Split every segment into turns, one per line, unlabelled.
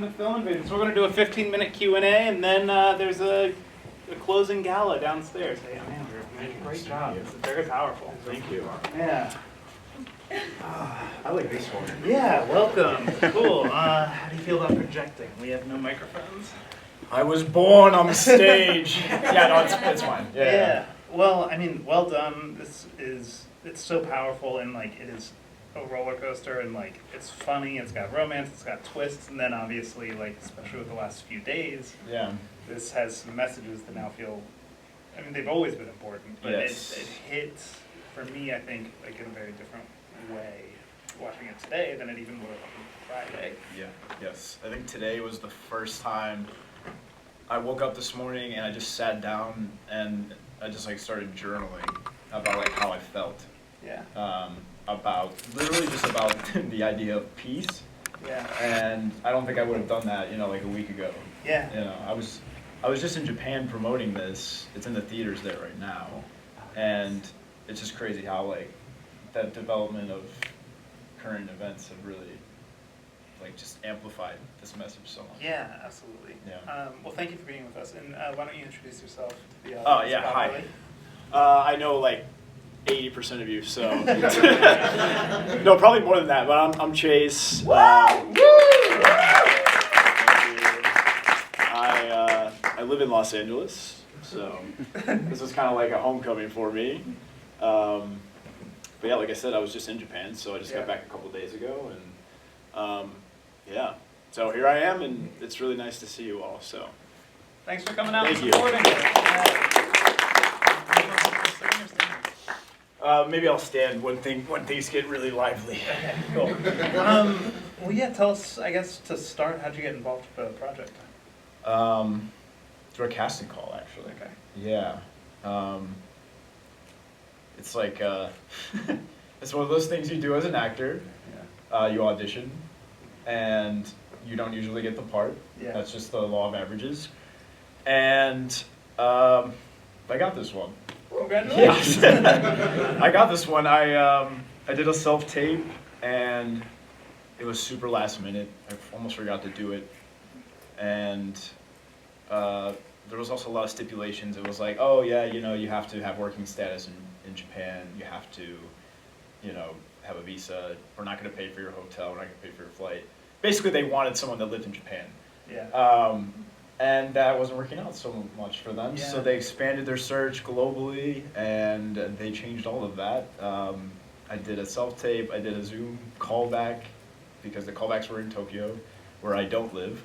welcome to Film Invasion. So we're going to do a 15-minute Q&A, and then there's a closing gala downstairs. Hey, I'm Andrew. Great job. It's very powerful.
Thank you.
Yeah.
I like this one.
Yeah, welcome. Cool. How do you feel about projecting? We have no microphones.
I was born on the stage. Yeah, no, it's fine.
Yeah. Well, I mean, well done. It's so powerful, and like it is a roller coaster, and like it's funny, it's got romance, it's got twists, and then obviously, like, especially with the last few days, this has some messages that now feel, I mean, they've always been important, but it hits, for me, I think, like in a very different way, watching it today than it even would have on Friday.
Yeah, yes. I think today was the first time I woke up this morning and I just sat down and I just like started journaling about like how I felt.
Yeah.
Literally just about the idea of peace.
Yeah.
And I don't think I would have done that, like a week ago.
Yeah.
I was just in Japan promoting this. It's in the theaters there right now. And it's just crazy how like that development of current events have really like just amplified this message so much.
Yeah, absolutely.
Yeah.
Well, thank you for being with us. And why don't you introduce yourself to the
Oh,
audience
yeah,
properly?
I know like 80% of you, so no, probably more than that. But I'm Chase. I live in Los Angeles, so this is kind of like a homecoming for me. But yeah, like I said, I was just in Japan, so I just got back a couple days ago, and yeah, so here I am, and it's really nice to see you all. So
Thanks for coming out
Thank
and
you.
supporting
maybe I'll stand when things get really lively.
Okay, cool. Well, yeah, tell us, I guess, to start, how'd you get involved with the project?
Through a casting call, actually.
Okay.
Yeah. It's like, it's one of those things you do as an actor.
Yeah.
You audition, and you don't usually get the part.
Yeah.
That's just the law of averages. And I got this one.
Congratulations.
Yes. I got this one. I did a self-tape, and it was super last minute. I almost forgot to do it. And there was also a lot of stipulations. It was like, oh yeah, you have to have working status in Japan. You have to, have a visa. We're not going to pay for your hotel. We're not going to pay for your flight. Basically, they wanted someone that lived in Japan.
Yeah.
And that wasn't working out so much for them.
Yeah.
So they expanded their search globally, and they changed all of that. I did a self-tape. I did a Zoom callback because the callbacks were in Tokyo, where I don't live.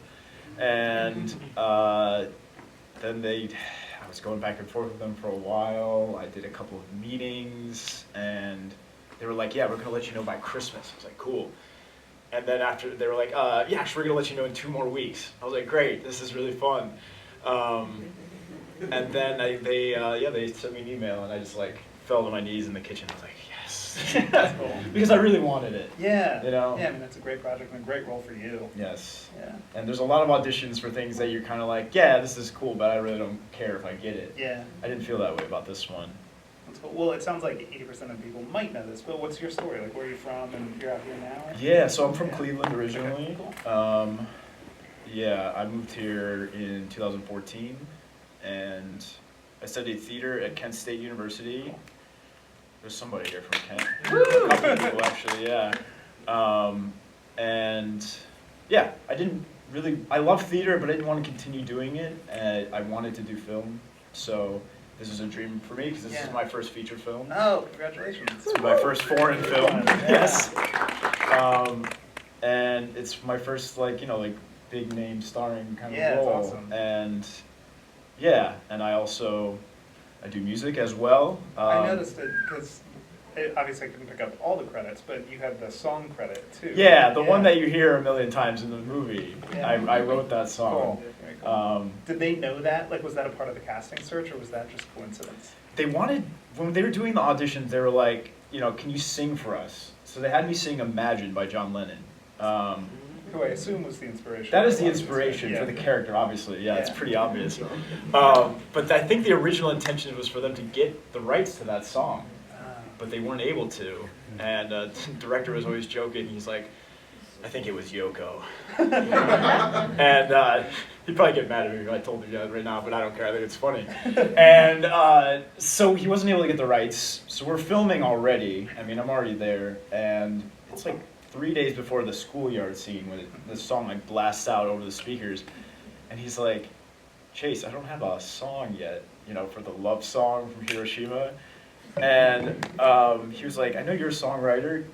And then I was going back and forth with them for a while. I did a couple of meetings, and they were like, yeah, we're going to let you know by Christmas. I was like, cool. And then after, they were like, yeah, actually, we're going to let you know in 2 more weeks. I was like, great, this is really fun. And then they sent me an email, and I just like fell to my knees in the kitchen. I was like, yes.
That's cool.
Because I really wanted it.
Yeah.
Yeah,
I mean, that's a great project and a great role for you.
Yes.
Yeah.
And there's a lot of auditions for things that you're kind of like, yeah, this is cool, but I really don't care if I get it.
Yeah.
I didn't feel that way about this one.
That's cool. Well, it sounds like 80% of people might know this, but what's your story? Like, where are you from, and you're out here now?
Yeah, so I'm from Cleveland originally.
Okay, cool.
Yeah, I moved here in 2014, and I studied theater at Kent State University.
Cool.
There's somebody here from Kent.
Woo!
A couple of people, actually, yeah. And yeah, I love theater, but I didn't want to continue doing it, and I wanted to do film, so this is a dream for me, because this is my first feature film.
Oh, congratulations.
It's my first foreign film, yes. And it's my first, like big name starring kind of role.
It's awesome.
And yeah, and I do music as well.
I noticed it, because obviously I couldn't pick up all the credits, but you have the song credit too.
Yeah, the one that you hear a million times in the movie.
Yeah.
I wrote that song.
Cool. Very cool. Did they know that? Like, was that a part of the casting search, or was that just coincidence?
They wanted, when they were doing the auditions, they were like, can you sing for us? So they had me sing Imagine by John Lennon.
Who I assume was the inspiration.
That is the inspiration for the character, obviously. Yeah, it's pretty obvious. But I think the original intention was for them to get the rights to that song, but they weren't able to. And the director was always joking. He's like, I think it was Yoko. And he'd probably get mad at me if I told him that right now, but I don't care. I think it's funny. And so he wasn't able to get the rights. So we're filming already. I mean, I'm already there. And it's like 3 days before the schoolyard scene when the song like blasts out over the speakers. And he's like, Chase, I don't have a song yet, you know, for the love song from Hiroshima. And he was like, I know you're a songwriter.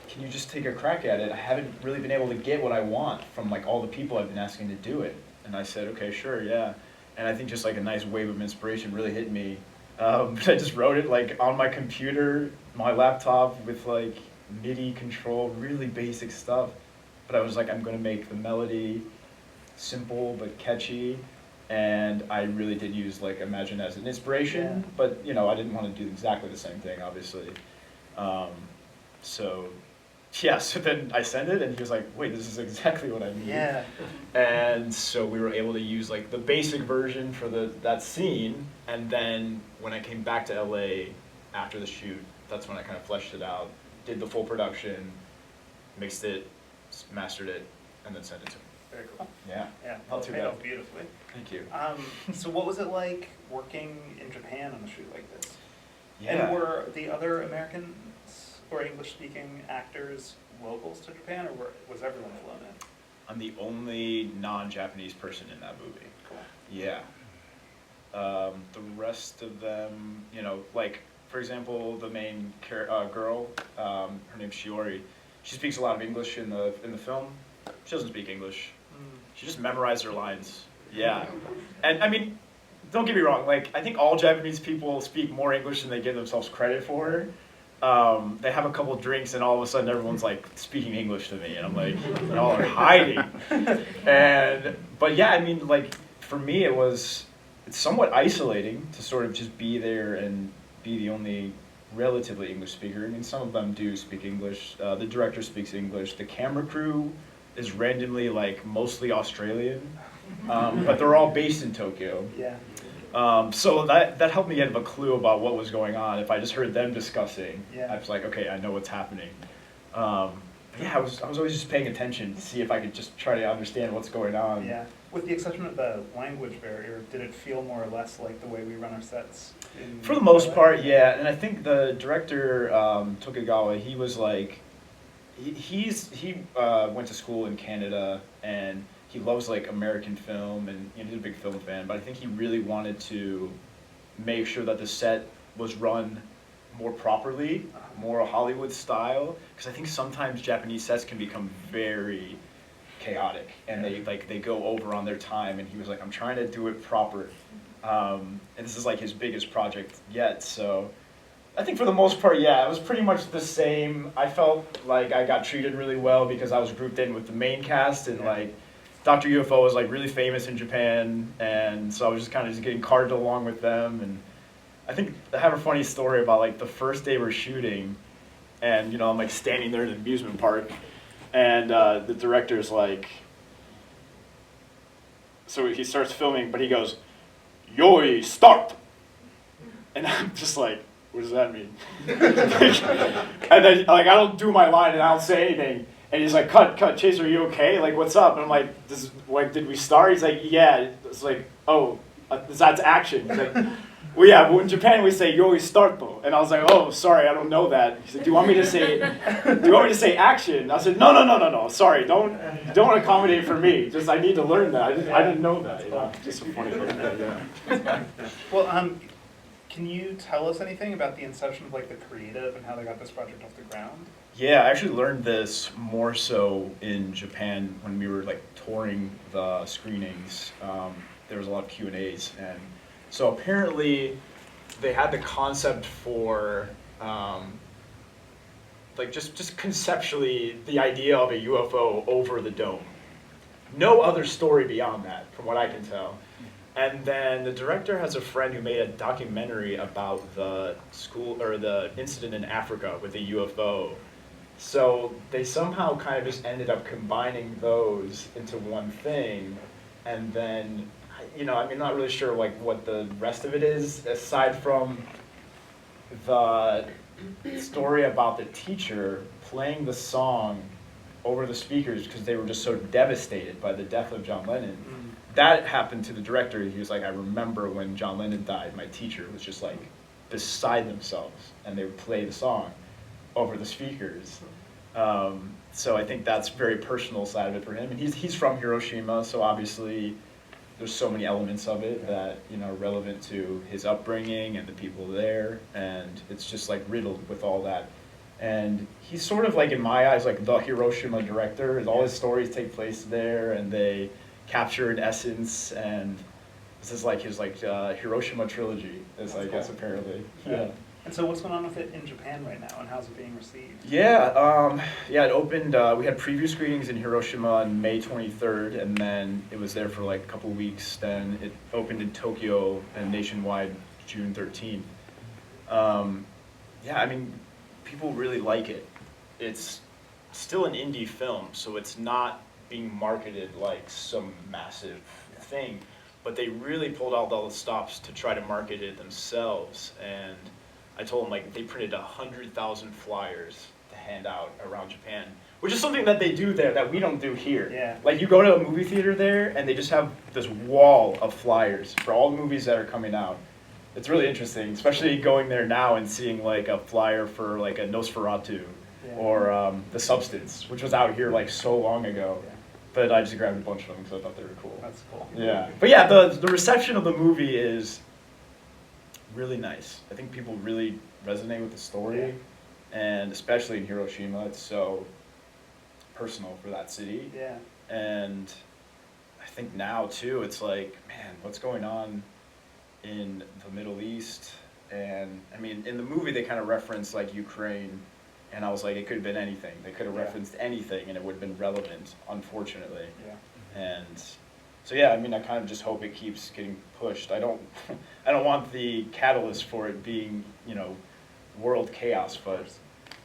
Can you just take a crack at it? I haven't really been able to get what I want from like all the people I've been asking to do it. And I said, okay, sure, yeah. And I think just like a nice wave of inspiration really hit me. I just wrote it like on my computer, my laptop with like MIDI control, really basic stuff. But I was like, I'm gonna make the melody simple but catchy. And I really did use like Imagine as an inspiration, but you know, I didn't want to do exactly the same thing, obviously. So then I sent it and he was like, wait, this is exactly what I need.
Yeah.
And so we were able to use like the basic version for that scene, and then when I came back to LA after the shoot, that's when I kind of fleshed it out, did the full production, mixed it, mastered it, and then sent it to him.
Very cool.
Yeah.
Yeah,
Not too
paid
bad.
off beautifully.
Thank you.
So what was it like working in Japan on a shoot like this?
Yeah.
And were the other Americans or English-speaking actors locals to Japan, or was everyone flown in?
I'm the only non-Japanese person in that movie.
Cool.
Yeah. The rest of them, you know, like, for example, the main girl, her name's Shiori. She speaks a lot of English in the film. She doesn't speak English. She just memorized her lines. Yeah. And I mean, don't get me wrong, like, I think all Japanese people speak more English than they give themselves credit for. They have a couple drinks and all of a sudden everyone's like speaking English to me and I'm like, y'all are hiding. But yeah, I mean, like, for me it's somewhat isolating to sort of just be there and be the only relatively English speaker. I mean, some of them do speak English. The director speaks English. The camera crew is randomly like mostly Australian, but they're all based in Tokyo.
Yeah.
So that helped me get a clue about what was going on. If I just heard them discussing,
Yeah.
I was like, okay, I know what's happening. Yeah, I was always just paying attention to see if I could just try to understand what's going on.
Yeah. With the exception of the language barrier, did it feel more or less like the way we run our sets?
For the most part, yeah. And I think the director, Tokigawa, he was like, he went to school in Canada and he loves like American film and he's a big film fan, but I think he really wanted to make sure that the set was run more properly, more Hollywood style, because I think sometimes Japanese sets can become very chaotic and they go over on their time, and he was like, I'm trying to do it proper. And this is like his biggest project yet, so I think for the most part, yeah, it was pretty much the same. I felt like I got treated really well because I was grouped in with the main cast, and like Dr. UFO was like really famous in Japan, and so I was just kind of just getting carted along with them. And I think I have a funny story about like the first day we're shooting, and you know, I'm like standing there in an amusement park, and the director's like, so he starts filming, but he goes, "Yoi, start!" And I'm just like, what does that mean? And then like I don't do my line and I don't say anything. And he's like, cut, Chase, are you okay? Like, what's up? And I'm like, this is, like, did we start? He's like, yeah. It's like, oh, that's action. He's like, well, yeah, but in Japan we say "Yoi, start!" And I was like, oh, sorry, I don't know that. He said, do you want me to say action? I said, no, sorry, don't accommodate for me. Just I need to learn that. I didn't know that. You know? Just a funny thing. Yeah.
Well, can you tell us anything about the inception of like the creative and how they got this project off the ground?
Yeah, I actually learned this more so in Japan when we were like touring the screenings. There was a lot of Q&As, and so apparently they had the concept for like just conceptually the idea of a UFO over the dome. No other story beyond that, from what I can tell. And then the director has a friend who made a documentary about the incident in Africa with the UFO. So they somehow kind of just ended up combining those into one thing, and then, you know, I mean, not really sure like what the rest of it is, aside from the story about the teacher playing the song over the speakers because they were just so devastated by the death of John Lennon. That happened to the director. He was like, I remember when John Lennon died, my teacher was just like beside themselves, and they would play the song over the speakers. So I think that's very personal side of it for him. And he's from Hiroshima, so obviously there's so many elements of it that, you know, are relevant to his upbringing and the people there, and it's just like riddled with all that. And he's sort of like, in my eyes, like the Hiroshima director. All his stories take place there, and they capture an essence, and this is like his Hiroshima trilogy, is I guess apparently. Yeah.
And so what's going on with it in Japan right now, and how's it being received?
Yeah, it opened, we had preview screenings in Hiroshima on May 23rd, and then it was there for like a couple weeks. Then it opened in Tokyo and nationwide June 13th. Yeah, I mean, people really like it. It's still an indie film, so it's not being marketed like some massive thing, but they really pulled out all the stops to try to market it themselves. And I told them, like, they printed 100,000 flyers to hand out around Japan, which is something that they do there that we don't do here.
Yeah.
Like, you go to a movie theater there, and they just have this wall of flyers for all the movies that are coming out. It's really interesting, especially going there now and seeing, like, a flyer for, like, a Nosferatu or The Substance, which was out here, like, so long ago.
Yeah.
But I just grabbed a bunch of them because I thought they were cool.
That's cool.
Yeah. But yeah, the reception of the movie is really nice. I think people really resonate with the story, and especially in Hiroshima, it's so personal for that city.
Yeah.
And I think now too, it's like, man, what's going on in the Middle East? And I mean, in the movie they kind of reference like Ukraine, and I was like, it could have been anything. They could have referenced anything, and it would have been relevant, unfortunately.
Yeah.
And so yeah, I mean, I kind of just hope it keeps getting pushed. I don't want the catalyst for it being, you know, world chaos, but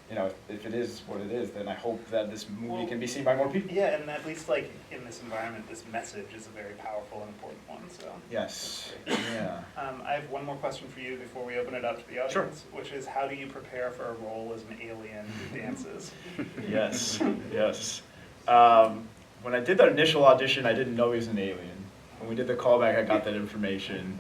you know, if it is what it is, then I hope that this movie can be seen by more people.
Yeah, and at least like in this environment, this message is a very powerful and important one. So
Yes. Yeah.
I have one more question for you before we open it up to the audience,
Sure.
which is, how do you prepare for a role as an alien who dances?
Yes. Yes. When I did the initial audition, I didn't know he was an alien. When we did the callback, I got that information.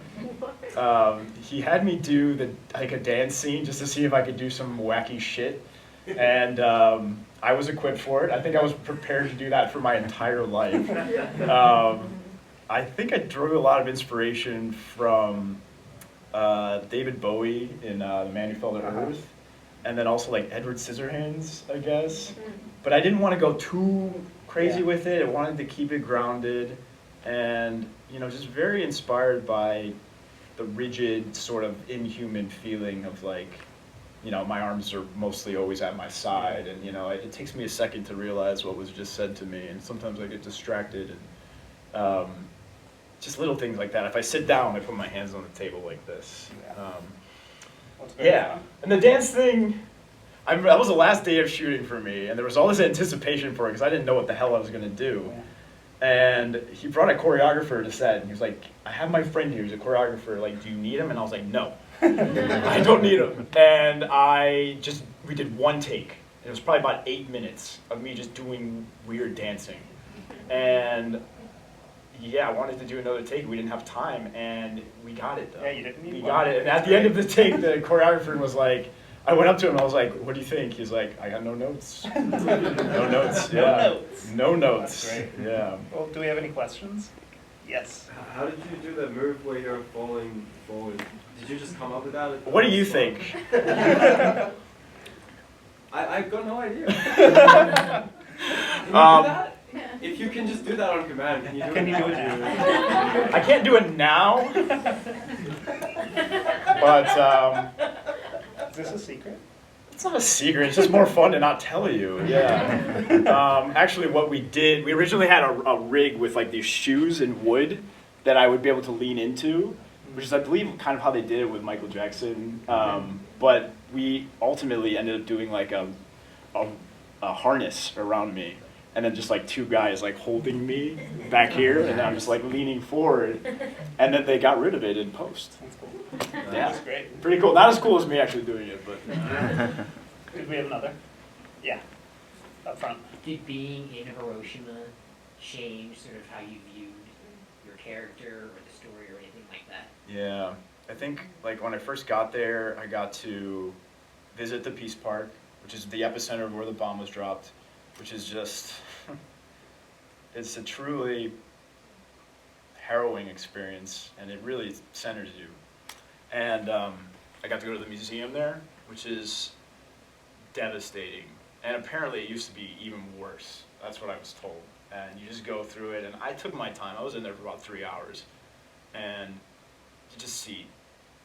He had me do a dance scene just to see if I could do some wacky shit, and I was equipped for it. I think I was prepared to do that for my entire life. I think I drew a lot of inspiration from David Bowie in The Man Who Fell to Earth, and then also like Edward Scissorhands, I guess. But I didn't want to go too crazy with it. I wanted to keep it grounded, and you know, just very inspired by the rigid, sort of inhuman feeling of like, you know, my arms are mostly always at my side, and you know, it takes me a second to realize what was just said to me, and sometimes I get distracted, and just little things like that. If I sit down, I put my hands on the table like this. And the dance thing, that was the last day of shooting for me, and there was all this anticipation for it because I didn't know what the hell I was going to do. And he brought a choreographer to set, and he was like, I have my friend here, he's a choreographer, like, do you need him? And I was like, no, I don't need him. And we did one take. It was probably about 8 minutes of me just doing weird dancing. And yeah, I wanted to do another take. We didn't have time, and we got it, though.
Yeah, you didn't need
We
one.
got it. And at the end of the take, the choreographer was like, I went up to him, and I was like, what do you think? He's like, I got no notes. No notes, yeah.
No notes.
No notes.
That's great.
Yeah.
Well, do we have any questions? Yes.
How did you do that move where you're falling forward? Did you just come up with that?
What do you think?
I've got no idea. Can you do that? If you can just do that on command, can you do
Can
it
you do it
now?
I can't do it now, but
Is this a secret?
it's not a secret. It's just more fun to not tell you. Yeah. Actually, what we did, we originally had a rig with like these shoes and wood that I would be able to lean into, which is, I believe, kind of how they did it with Michael Jackson. But we ultimately ended up doing like a harness around me, and then just like two guys like holding me back here, and I'm just like leaning forward, and then they got rid of it in post.
That's cool.
Yeah.
That's great.
Pretty cool. Not as cool as me actually doing it, but
Did we have another? Yeah. up front.
Did being in Hiroshima change sort of how you viewed your character or the story or anything like that?
Yeah, I think like when I first got there, I got to visit the Peace Park, which is the epicenter of where the bomb was dropped, which is just, it's a truly harrowing experience, and it really centers you. And I got to go to the museum there, which is devastating. And apparently it used to be even worse. That's what I was told. And you just go through it, and I took my time. I was in there for about 3 hours. And you just see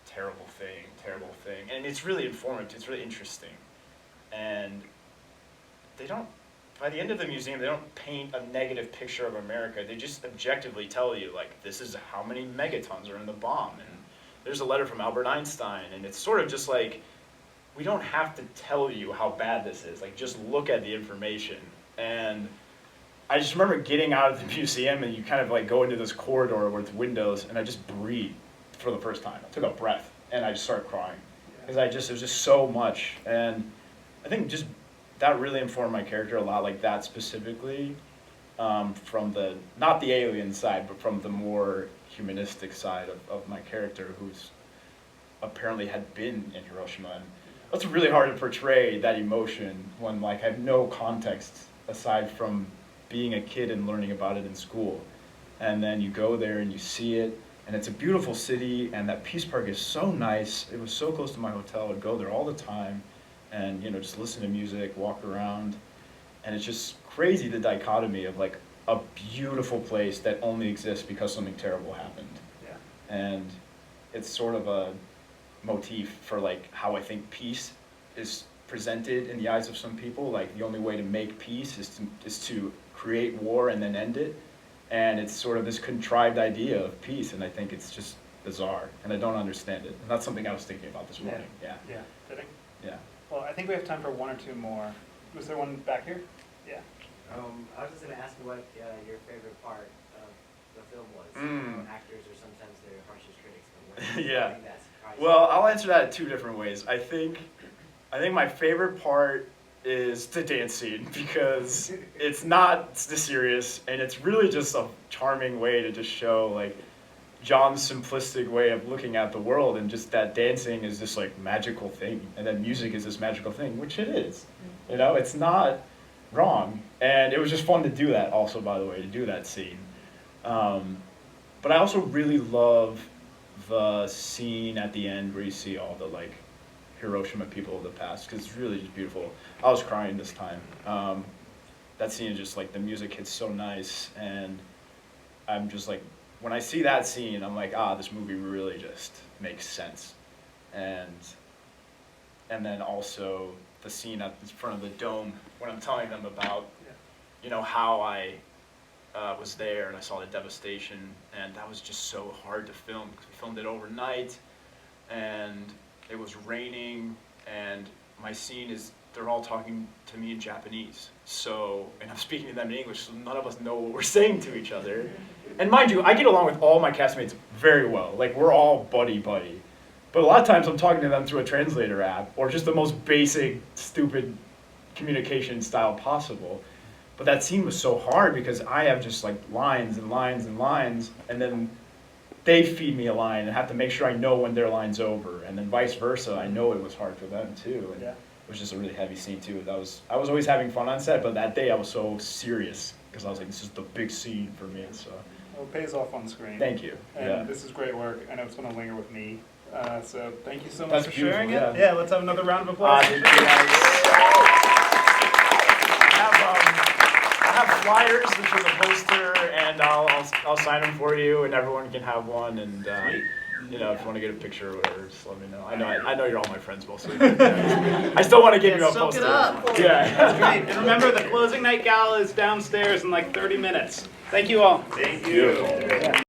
terrible thing. And it's really informative, it's really interesting. And they don't, by the end of the museum, they don't paint a negative picture of America. They just objectively tell you, like, this is how many megatons are in the bomb. And there's a letter from Albert Einstein, and it's sort of just like, we don't have to tell you how bad this is. Like, just look at the information. And I just remember getting out of the museum, and you kind of like go into this corridor with windows, and I just breathed for the first time. I took a breath, and I just started crying. Because it was just so much. And I think just that really informed my character a lot, like that specifically, from the, not the alien side, but from the more humanistic side of my character, who's apparently had been in Hiroshima. And it's really hard to portray that emotion when like I have no context aside from being a kid and learning about it in school. And then you go there and you see it, and it's a beautiful city, and that Peace Park is so nice. It was so close to my hotel. I'd go there all the time and, you know, just listen to music, walk around. And it's just crazy, the dichotomy of like a beautiful place that only exists because something terrible happened.
Yeah.
And it's sort of a motif for like how I think peace is presented in the eyes of some people. Like the only way to make peace is to create war and then end it. And it's sort of this contrived idea of peace, and I think it's just bizarre, and I don't understand it. And that's something I was thinking about this morning. Yeah.
Yeah, fitting.
Yeah.
Well, I think we have time for one or two more. Was there one back here? Yeah.
I was just going to ask what your favorite part of the film was. Actors are sometimes their harshest critics. But what
Yeah.
thing that surprised
Well, I'll answer that in two different ways. I think my favorite part is the dance scene, because it's not serious, and it's really just a charming way to just show like John's simplistic way of looking at the world, and just that dancing is this like magical thing, and that music is this magical thing, which it is. You know, it's not wrong, and it was just fun to do that also, by the way, to do that scene. But I also really love the scene at the end where you see all the like Hiroshima people of the past, because it's really just beautiful. I was crying this time. That scene is just like, the music hits so nice, and I'm just like, when I see that scene, I'm like, this movie really just makes sense. And then also the scene at the front of the dome, when I'm telling them about, you know, how I was there and I saw the devastation, and that was just so hard to film, because we filmed it overnight, and it was raining, and my scene is, they're all talking to me in Japanese. So, and I'm speaking to them in English, so none of us know what we're saying to each other. And mind you, I get along with all my castmates very well. Like, we're all buddy-buddy. But a lot of times I'm talking to them through a translator app, or just the most basic, stupid communication style possible. But that scene was so hard because I have just like lines and lines and lines, and then they feed me a line and have to make sure I know when their line's over, and then vice versa. I know it was hard for them too, and it was just a really heavy scene too. I was always having fun on set, but that day I was so serious because I was like, this is the big scene for me. So
Well, it pays off on screen.
thank you.
And this is great work. I know it's going to linger with me. So thank you so much
That's
for
beautiful,
sharing
yeah.
it. Yeah, let's have another round of applause.
Thank you guys. I have flyers, which are the poster, and I'll sign them for you, and everyone can have one. And you know, if you want to get a picture or whatever, just let me know. I know you're all my friends mostly. I still want to give you a
soak
poster.
it up.
Yeah.
That's great. And remember, the closing night gala is downstairs in like 30 minutes. Thank you all. Thank you.
Beautiful. Yeah.